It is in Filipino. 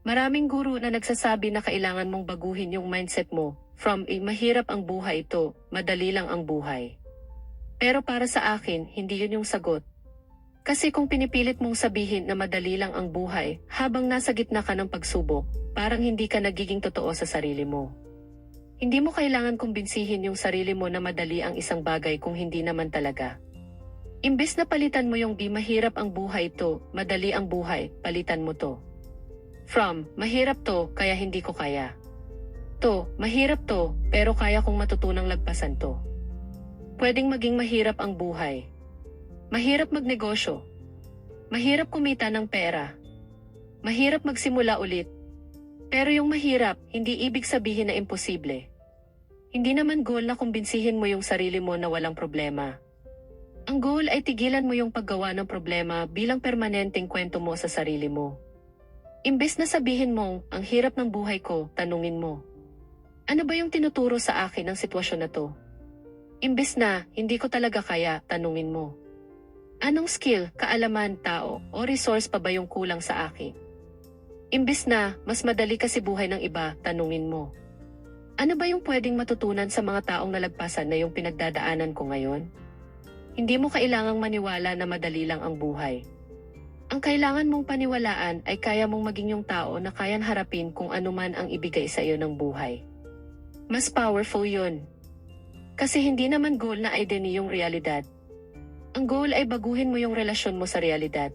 Maraming guro na nagsasabi na kailangan mong baguhin yung mindset mo, from mahirap ang buhay ito, madali lang ang buhay. Pero para sa akin, hindi yun yung sagot. Kasi kung pinipilit mong sabihin na madali lang ang buhay, habang nasa gitna ka ng pagsubok, parang hindi ka nagiging totoo sa sarili mo. Hindi mo kailangan kumbinsihin yung sarili mo na madali ang isang bagay kung hindi naman talaga. Imbes na palitan mo yung di mahirap ang buhay to, madali ang buhay, palitan mo to. From, mahirap to, kaya hindi ko kaya. To, mahirap to, pero kaya kong matutunang lagpasan to. Pwedeng maging mahirap ang buhay. Mahirap magnegosyo. Mahirap kumita ng pera. Mahirap magsimula ulit. Pero yung mahirap, hindi ibig sabihin na imposible. Hindi naman goal na kumbinsihin mo yung sarili mo na walang problema. Ang goal ay tigilan mo yung paggawa ng problema bilang permanenteng kwento mo sa sarili mo. Imbes na sabihin mong, ang hirap ng buhay ko, tanungin mo. Ano ba yung tinuturo sa akin ng sitwasyon na to? Imbes na, hindi ko talaga kaya, tanungin mo. Anong skill, kaalaman, tao, o resource pa ba yung kulang sa akin? Imbes na, mas madali kasi buhay ng iba, tanungin mo. Ano ba yung pwedeng matutunan sa mga taong nalagpasan na yung pinagdadaanan ko ngayon? Hindi mo kailangang maniwala na madali lang ang buhay. Ang kailangan mong paniwalaan ay kaya mong maging yung tao na kayan harapin kung ano man ang ibigay sa iyo ng buhay. Mas powerful yun. Kasi hindi naman goal na identity yung realidad. Ang goal ay baguhin mo yung relasyon mo sa realidad.